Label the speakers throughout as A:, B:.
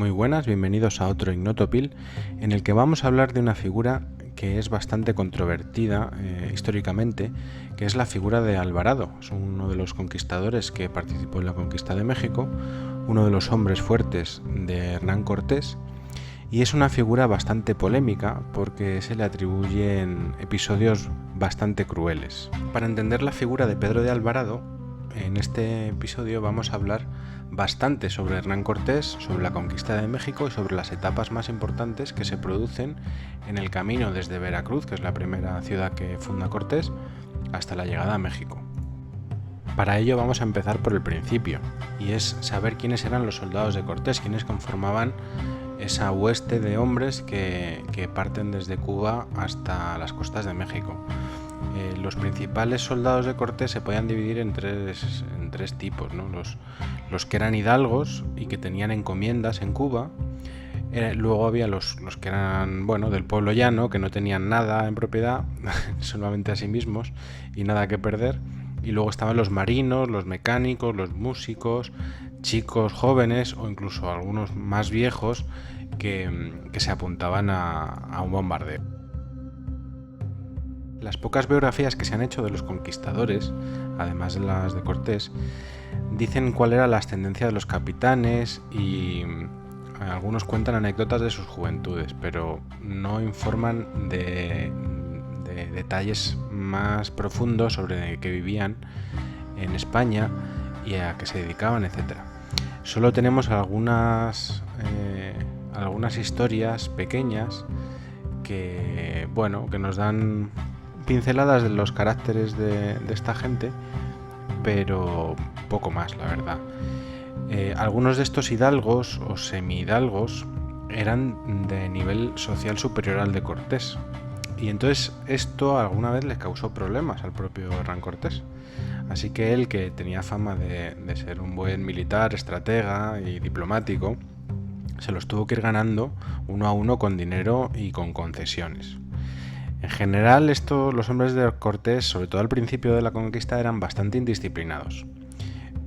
A: Muy buenas, bienvenidos a otro Ignotopil, en el que vamos a hablar de una figura que es bastante controvertida históricamente, que es la figura de Alvarado. Es uno de los conquistadores que participó en la conquista de México, uno de los hombres fuertes de Hernán Cortés, y es una figura bastante polémica porque se le atribuyen episodios bastante crueles. Para entender la figura de Pedro de Alvarado, en este episodio vamos a hablar bastante sobre Hernán Cortés, sobre la conquista de México y sobre las etapas más importantes que se producen en el camino desde Veracruz, que es la primera ciudad que funda Cortés, hasta la llegada a México. Para ello vamos a empezar por el principio, y es saber quiénes eran los soldados de Cortés, quiénes conformaban esa hueste de hombres que parten desde Cuba hasta las costas de México. Los principales soldados de Cortés se podían dividir en tres tipos, ¿no? Los que eran hidalgos y que tenían encomiendas en Cuba. Luego había los que eran del pueblo llano, que no tenían nada en propiedad, solamente a sí mismos y nada que perder. Y luego estaban los marinos, los mecánicos, los músicos, chicos jóvenes o incluso algunos más viejos que se apuntaban a un bombardeo. Las pocas biografías que se han hecho de los conquistadores, además de las de Cortés, dicen cuál era la ascendencia de los capitanes y algunos cuentan anécdotas de sus juventudes, pero no informan de detalles más profundos sobre qué vivían en España y a qué se dedicaban, etc. Solo tenemos algunas historias pequeñas que nos dan pinceladas de los caracteres de esta gente, pero poco más, la verdad. Algunos de estos hidalgos o semi-hidalgos eran de nivel social superior al de Cortés, y entonces esto alguna vez le causó problemas al propio Hernán Cortés. Así que él, que tenía fama de ser un buen militar, estratega y diplomático, se los tuvo que ir ganando uno a uno con dinero y con concesiones. En general, los hombres de Cortés, sobre todo al principio de la conquista, eran bastante indisciplinados,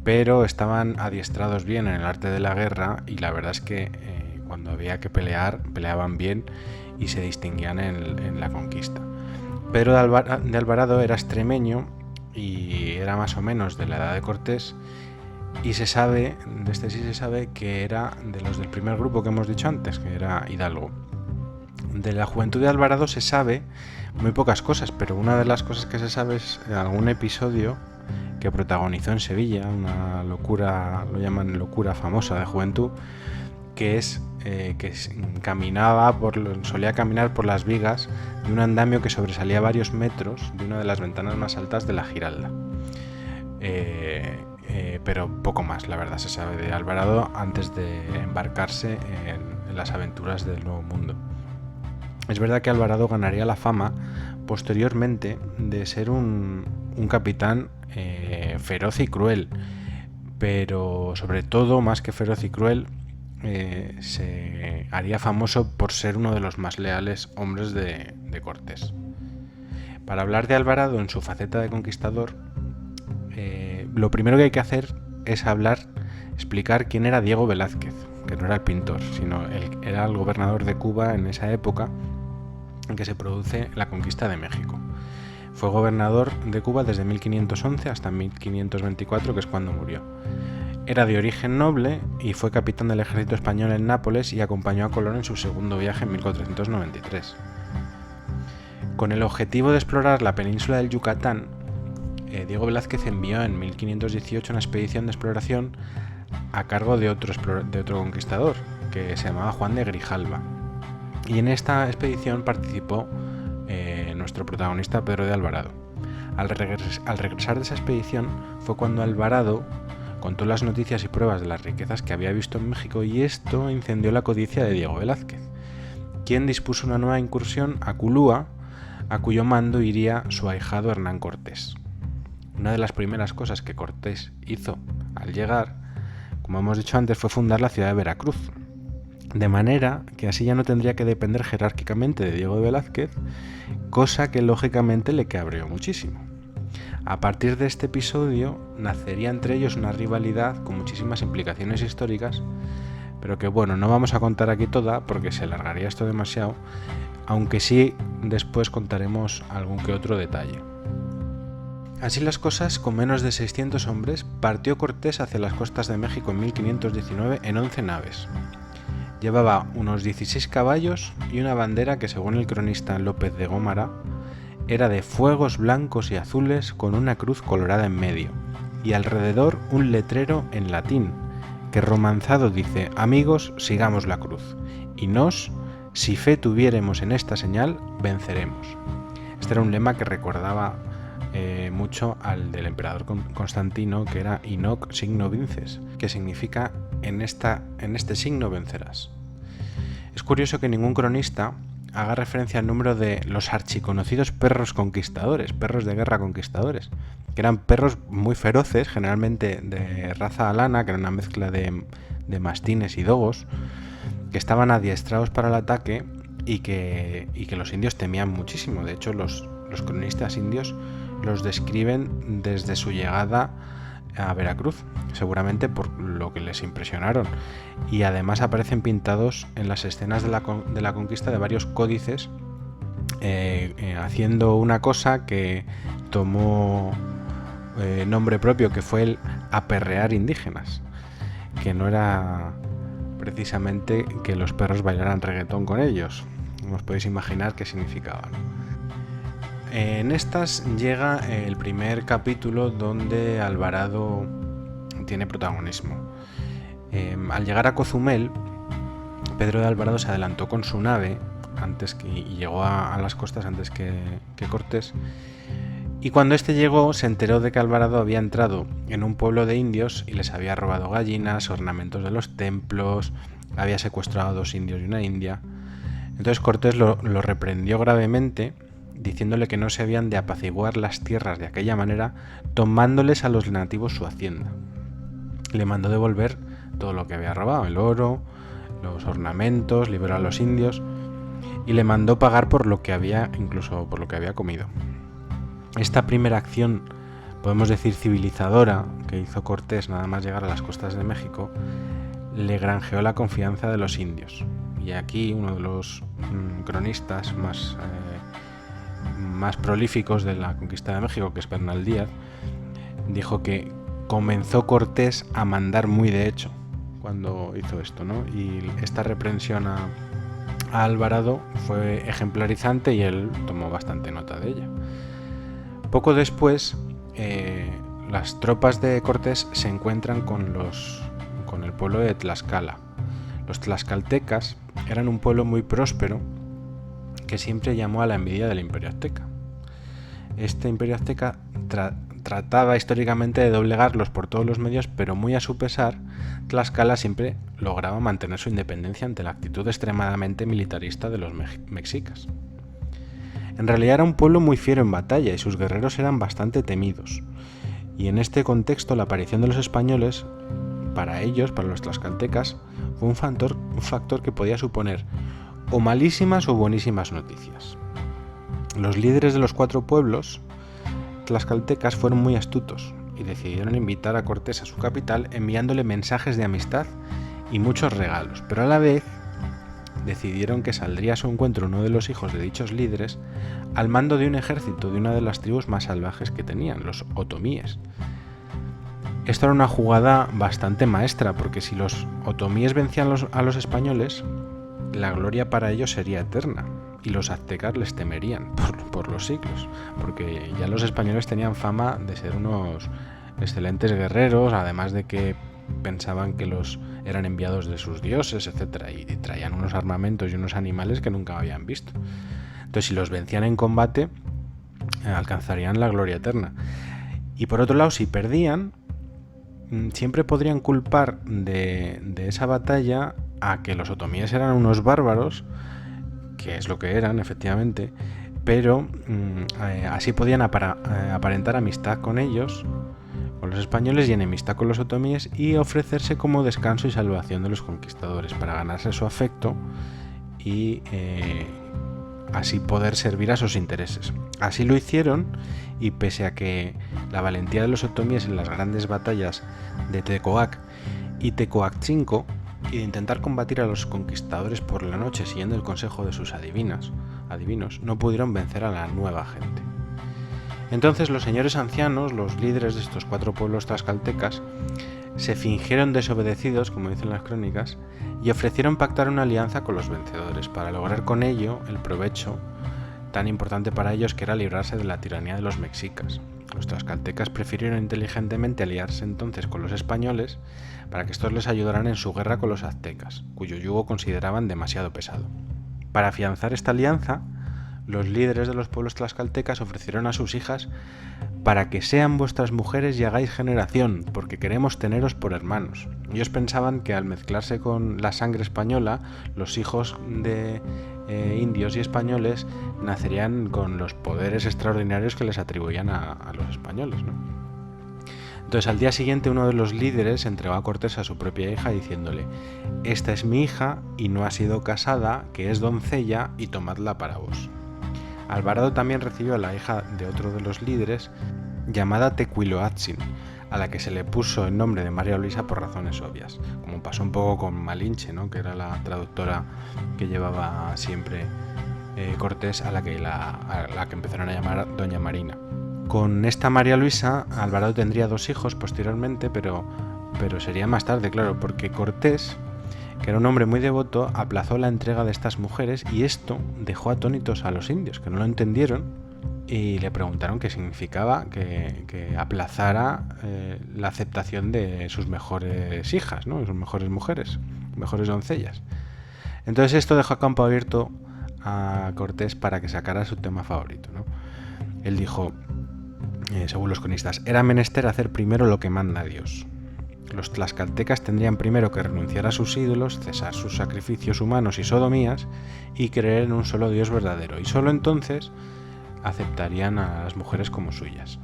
A: pero estaban adiestrados bien en el arte de la guerra y la verdad es que cuando había que pelear, peleaban bien y se distinguían en la conquista. Pedro de Alvarado era extremeño y era más o menos de la edad de Cortés, y se sabe que era de los del primer grupo que hemos dicho antes, que era hidalgo. De la juventud de Alvarado se sabe muy pocas cosas, pero una de las cosas que se sabe es algún episodio que protagonizó en Sevilla, una locura, lo llaman locura famosa de juventud, que es que solía caminar por las vigas de un andamio que sobresalía varios metros de una de las ventanas más altas de la Giralda. Pero poco más, la verdad, se sabe de Alvarado antes de embarcarse en las aventuras del Nuevo Mundo. Es verdad que Alvarado ganaría la fama posteriormente de ser un capitán feroz y cruel, pero sobre todo, más que feroz y cruel, se haría famoso por ser uno de los más leales hombres de Cortés. Para hablar de Alvarado en su faceta de conquistador, lo primero que hay que hacer es explicar quién era Diego Velázquez, que no era el pintor, sino era el gobernador de Cuba en esa época en que se produce la conquista de México. Fue gobernador de Cuba desde 1511 hasta 1524, que es cuando murió. Era de origen noble y fue capitán del ejército español en Nápoles y acompañó a Colón en su segundo viaje en 1493. Con el objetivo de explorar la península del Yucatán, Diego Velázquez envió en 1518 una expedición de exploración a cargo de otro conquistador, que se llamaba Juan de Grijalva. Y en esta expedición participó nuestro protagonista Pedro de Alvarado. Al regresar de esa expedición fue cuando Alvarado contó las noticias y pruebas de las riquezas que había visto en México, y esto incendió la codicia de Diego Velázquez, quien dispuso una nueva incursión a Culúa, a cuyo mando iría su ahijado Hernán Cortés. Una de las primeras cosas que Cortés hizo al llegar, como hemos dicho antes, fue fundar la ciudad de Veracruz, de manera que así ya no tendría que depender jerárquicamente de Diego de Velázquez, cosa que lógicamente le cabreó muchísimo. A partir de este episodio nacería entre ellos una rivalidad con muchísimas implicaciones históricas, pero que bueno, no vamos a contar aquí toda porque se alargaría esto demasiado, aunque sí después contaremos algún que otro detalle. Así las cosas, con menos de 600 hombres, partió Cortés hacia las costas de México en 1519 en 11 naves. Llevaba unos 16 caballos y una bandera que, según el cronista López de Gómara, era de fuegos blancos y azules con una cruz colorada en medio, y alrededor un letrero en latín, que romanzado dice: amigos, sigamos la cruz, y nos, si fe tuviéremos en esta señal, venceremos. Este era un lema que recordaba mucho al del emperador Constantino, que era in hoc signo vinces, que significa en este signo vencerás. Es curioso que ningún cronista haga referencia al número de los archiconocidos perros conquistadores, perros de guerra conquistadores, que eran perros muy feroces, generalmente de raza alana, que era una mezcla de mastines y dogos, que estaban adiestrados para el ataque y que los indios temían muchísimo. De hecho, los cronistas indios los describen desde su llegada a Veracruz, seguramente por lo que les impresionaron, y además aparecen pintados en las escenas de la conquista de varios códices haciendo una cosa que tomó nombre propio, que fue el aperrear indígenas, que no era precisamente que los perros bailaran reggaetón con ellos. Os podéis imaginar qué significaban. En estas llega el primer capítulo donde Alvarado tiene protagonismo. Al llegar a Cozumel, Pedro de Alvarado se adelantó con su nave y llegó a las costas antes que Cortés. Y cuando este llegó, se enteró de que Alvarado había entrado en un pueblo de indios y les había robado gallinas, ornamentos de los templos, había secuestrado a 2 indios y una india. Entonces Cortés lo reprendió gravemente, diciéndole que no se habían de apaciguar las tierras de aquella manera, tomándoles a los nativos su hacienda. Le mandó devolver todo lo que había robado, el oro, los ornamentos, liberó a los indios y le mandó pagar por lo que había, incluso por lo que había comido. Esta primera acción, podemos decir civilizadora, que hizo Cortés nada más llegar a las costas de México, le granjeó la confianza de los indios. Y aquí uno de los cronistas más prolíficos de la conquista de México, que es Bernal Díaz, dijo que comenzó Cortés a mandar muy de hecho cuando hizo esto, ¿no? Y esta reprensión a Alvarado fue ejemplarizante y él tomó bastante nota de ella. Poco después, las tropas de Cortés se encuentran con el pueblo de Tlaxcala. Los tlaxcaltecas eran un pueblo muy próspero que siempre llamó a la envidia del Imperio Azteca. Este Imperio Azteca trataba históricamente de doblegarlos por todos los medios, pero muy a su pesar, Tlaxcala siempre lograba mantener su independencia ante la actitud extremadamente militarista de los mexicas. En realidad era un pueblo muy fiero en batalla y sus guerreros eran bastante temidos. Y en este contexto, la aparición de los españoles, para ellos, para los tlaxcaltecas, fue un factor que podía suponer o malísimas o buenísimas noticias. Los líderes de los 4 pueblos tlaxcaltecas fueron muy astutos y decidieron invitar a Cortés a su capital enviándole mensajes de amistad y muchos regalos, pero a la vez decidieron que saldría a su encuentro uno de los hijos de dichos líderes al mando de un ejército de una de las tribus más salvajes que tenían, los otomíes. Esto era una jugada bastante maestra, porque si los otomíes vencían a los españoles, la gloria para ellos sería eterna y los aztecas les temerían por los siglos, porque ya los españoles tenían fama de ser unos excelentes guerreros, además de que pensaban que los eran enviados de sus dioses, etcétera, y traían unos armamentos y unos animales que nunca habían visto. Entonces, si los vencían en combate, alcanzarían la gloria eterna. Y por otro lado, si perdían, siempre podrían culpar de esa batalla a que los otomíes eran unos bárbaros, que es lo que eran, efectivamente, pero así podían aparentar amistad con ellos, con los españoles, y enemistad con los otomíes, y ofrecerse como descanso y salvación de los conquistadores para ganarse su afecto y así poder servir a sus intereses. Así lo hicieron, y pese a que la valentía de los otomíes en las grandes batallas de Tecoac y Tecoaccinco y de intentar combatir a los conquistadores por la noche siguiendo el consejo de sus adivinos, no pudieron vencer a la nueva gente. Entonces los señores ancianos, los líderes de estos 4 pueblos tlaxcaltecas, se fingieron desobedecidos, como dicen las crónicas, y ofrecieron pactar una alianza con los vencedores para lograr con ello el provecho tan importante para ellos que era librarse de la tiranía de los mexicas. Los tlaxcaltecas prefirieron inteligentemente aliarse entonces con los españoles para que estos les ayudaran en su guerra con los aztecas, cuyo yugo consideraban demasiado pesado. Para afianzar esta alianza, los líderes de los pueblos tlaxcaltecas ofrecieron a sus hijas para que sean vuestras mujeres y hagáis generación, porque queremos teneros por hermanos. Ellos pensaban que al mezclarse con la sangre española, los hijos de indios y españoles nacerían con los poderes extraordinarios que les atribuían a los españoles, ¿no? Entonces al día siguiente uno de los líderes entregó a Cortés a su propia hija diciéndole: esta es mi hija y no ha sido casada, que es doncella, y tomadla para vos. Alvarado también recibió a la hija de otro de los líderes, llamada Tecuiloatzin, a la que se le puso el nombre de María Luisa por razones obvias, como pasó un poco con Malinche, ¿no?, que era la traductora que llevaba siempre Cortés, a la que empezaron a llamar Doña Marina. Con esta María Luisa, Alvarado tendría 2 hijos posteriormente, pero sería más tarde, claro, porque Cortés, que era un hombre muy devoto, aplazó la entrega de estas mujeres, y esto dejó atónitos a los indios, que no lo entendieron, y le preguntaron qué significaba que aplazara la aceptación de sus mejores hijas, ¿no?, sus mejores mujeres, mejores doncellas. Entonces esto dejó a campo abierto a Cortés para que sacara su tema favorito, ¿no? Él dijo, según los cronistas, era menester hacer primero lo que manda Dios. Los tlaxcaltecas tendrían primero que renunciar a sus ídolos, cesar sus sacrificios humanos y sodomías y creer en un solo Dios verdadero, y solo entonces aceptarían a las mujeres como suyas.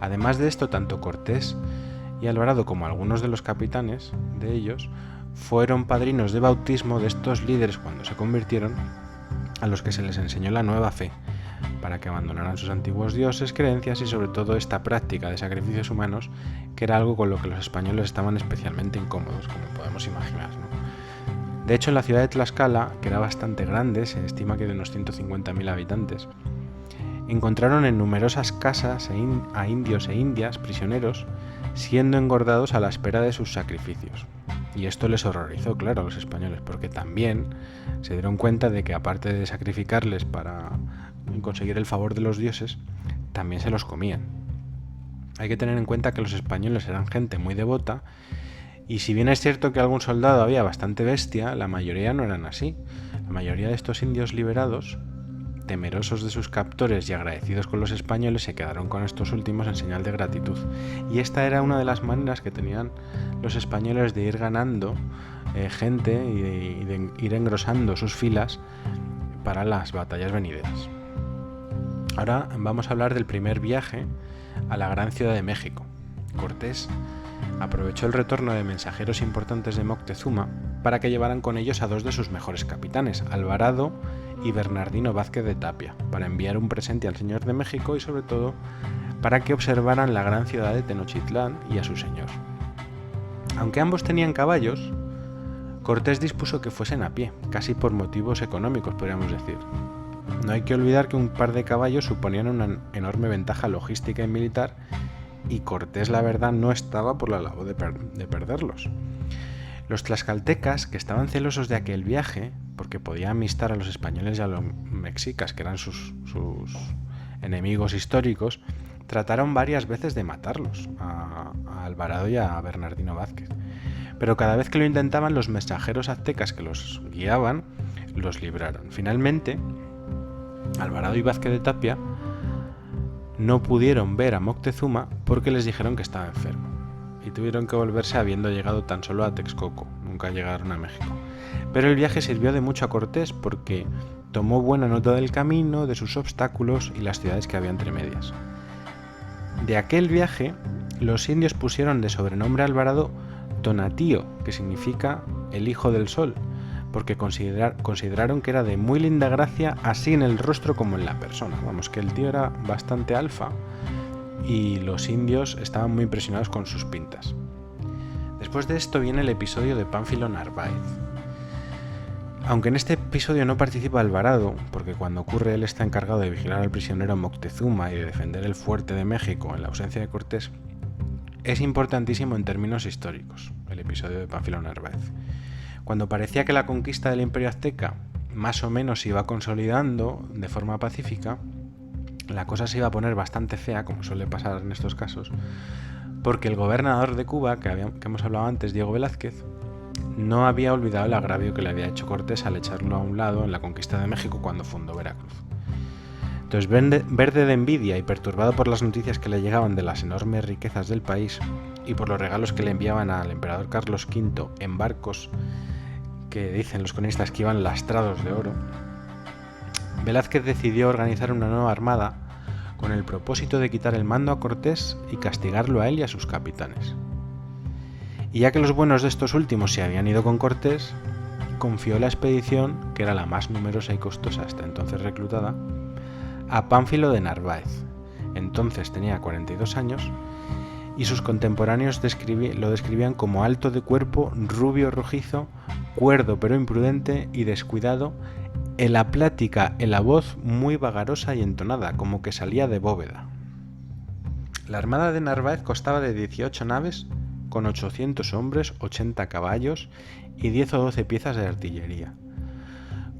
A: Además de esto, tanto Cortés y Alvarado como algunos de los capitanes de ellos fueron padrinos de bautismo de estos líderes cuando se convirtieron, a los que se les enseñó la nueva fe, para que abandonaran sus antiguos dioses, creencias y sobre todo esta práctica de sacrificios humanos, que era algo con lo que los españoles estaban especialmente incómodos, como podemos imaginar, ¿no? De hecho, en la ciudad de Tlaxcala, que era bastante grande, se estima que de unos 150.000 habitantes, encontraron en numerosas casas a indios e indias prisioneros siendo engordados a la espera de sus sacrificios. Y esto les horrorizó, claro, a los españoles, porque también se dieron cuenta de que aparte de sacrificarles para conseguir el favor de los dioses, también se los comían. Hay que tener en cuenta que los españoles eran gente muy devota, y si bien es cierto que algún soldado había bastante bestia, la mayoría no eran así. La mayoría de estos indios liberados, temerosos de sus captores y agradecidos con los españoles, se quedaron con estos últimos en señal de gratitud. Y esta era una de las maneras que tenían los españoles de ir ganando gente y de ir engrosando sus filas para las batallas venideras. Ahora vamos a hablar del primer viaje a la gran ciudad de México. Cortés aprovechó el retorno de mensajeros importantes de Moctezuma para que llevaran con ellos a 2 de sus mejores capitanes, Alvarado y Bernardino Vázquez de Tapia, para enviar un presente al señor de México y sobre todo para que observaran la gran ciudad de Tenochtitlán y a su señor. Aunque ambos tenían caballos, Cortés dispuso que fuesen a pie, casi por motivos económicos, podríamos decir. No hay que olvidar que un par de caballos suponían una enorme ventaja logística y militar, y Cortés, la verdad, no estaba por la labor de perderlos. Los tlaxcaltecas, que estaban celosos de aquel viaje, porque podía amistar a los españoles y a los mexicas, que eran sus enemigos históricos, trataron varias veces de matarlos, a Alvarado y a Bernardino Vázquez. Pero cada vez que lo intentaban, los mensajeros aztecas que los guiaban los libraron. Finalmente, Alvarado y Vázquez de Tapia no pudieron ver a Moctezuma porque les dijeron que estaba enfermo, y tuvieron que volverse habiendo llegado tan solo a Texcoco, nunca llegaron a México. Pero el viaje sirvió de mucho a Cortés porque tomó buena nota del camino, de sus obstáculos y las ciudades que había entre medias. De aquel viaje, los indios pusieron de sobrenombre a Alvarado Tonatiuh, que significa el hijo del sol, porque consideraron que era de muy linda gracia, así en el rostro como en la persona. Vamos, que el tío era bastante alfa y los indios estaban muy impresionados con sus pintas. Después de esto viene el episodio de Pánfilo Narváez. Aunque en este episodio no participa Alvarado, porque cuando ocurre él está encargado de vigilar al prisionero Moctezuma y de defender el fuerte de México en la ausencia de Cortés, es importantísimo en términos históricos, el episodio de Pánfilo Narváez. Cuando parecía que la conquista del Imperio Azteca más o menos se iba consolidando de forma pacífica, la cosa se iba a poner bastante fea, como suele pasar en estos casos, porque el gobernador de Cuba, que hemos hablado antes, Diego Velázquez, no había olvidado el agravio que le había hecho Cortés al echarlo a un lado en la conquista de México cuando fundó Veracruz. Entonces, verde de envidia y perturbado por las noticias que le llegaban de las enormes riquezas del país y por los regalos que le enviaban al emperador Carlos V en barcos que dicen los cronistas que iban lastrados de oro, Velázquez decidió organizar una nueva armada con el propósito de quitar el mando a Cortés y castigarlo a él y a sus capitanes. Y ya que los buenos de estos últimos se habían ido con Cortés, confió la expedición, que era la más numerosa y costosa hasta entonces reclutada, a Pánfilo de Narváez. Entonces tenía 42 años y sus contemporáneos lo describían como alto de cuerpo, rubio rojizo, cuerdo pero imprudente y descuidado, en la plática, en la voz muy vagarosa y entonada, como que salía de Bóveda. La armada de Narváez constaba de 18 naves con 800 hombres, 80 caballos y 10 o 12 piezas de artillería.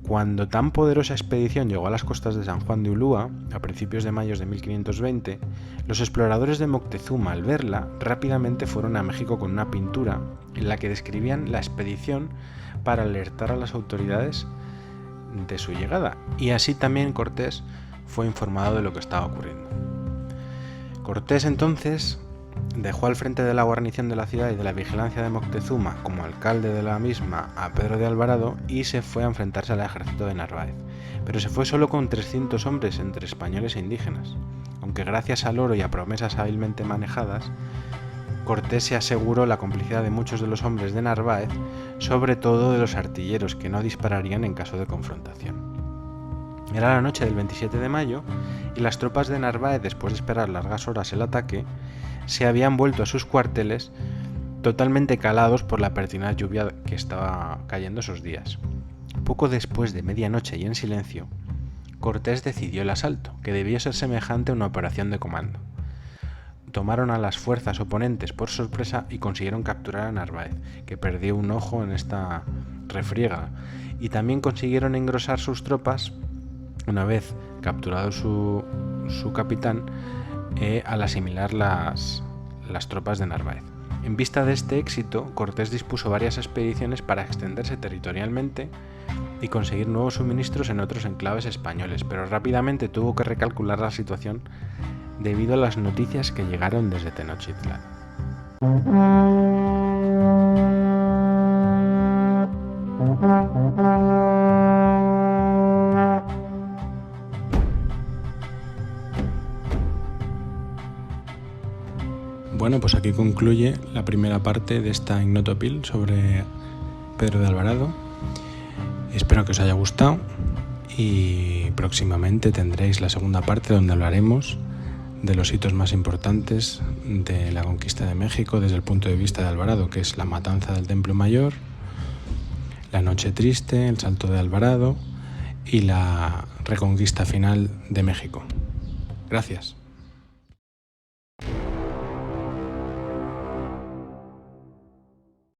A: Cuando tan poderosa expedición llegó a las costas de San Juan de Ulúa, a principios de mayo de 1520, los exploradores de Moctezuma, al verla, rápidamente fueron a México con una pintura en la que describían la expedición para alertar a las autoridades de su llegada, y así también Cortés fue informado de lo que estaba ocurriendo. Cortés entonces dejó al frente de la guarnición de la ciudad y de la vigilancia de Moctezuma como alcalde de la misma a Pedro de Alvarado y se fue a enfrentarse al ejército de Narváez, pero se fue solo con 300 hombres entre españoles e indígenas, aunque gracias al oro y a promesas hábilmente manejadas, Cortés se aseguró la complicidad de muchos de los hombres de Narváez, sobre todo de los artilleros que no dispararían en caso de confrontación. Era la noche del 27 de mayo y las tropas de Narváez, después de esperar largas horas el ataque, se habían vuelto a sus cuarteles totalmente calados por la pertinaz lluvia que estaba cayendo esos días. Poco después de medianoche y en silencio, Cortés decidió el asalto, que debió ser semejante a una operación de comando. Tomaron a las fuerzas oponentes por sorpresa y consiguieron capturar a Narváez, que perdió un ojo en esta refriega, y también consiguieron engrosar sus tropas, una vez capturado su capitán, al asimilar las tropas de Narváez. En vista de este éxito, Cortés dispuso varias expediciones para extenderse territorialmente y conseguir nuevos suministros en otros enclaves españoles, pero rápidamente tuvo que recalcular la situación debido a las noticias que llegaron desde Tenochtitlán. Bueno, pues aquí concluye la primera parte de esta Ignotopil sobre Pedro de Alvarado. Espero que os haya gustado y próximamente tendréis la segunda parte donde hablaremos de los hitos más importantes de la conquista de México desde el punto de vista de Alvarado, que es la matanza del Templo Mayor, la Noche Triste, el Salto de Alvarado y la reconquista final de México. Gracias.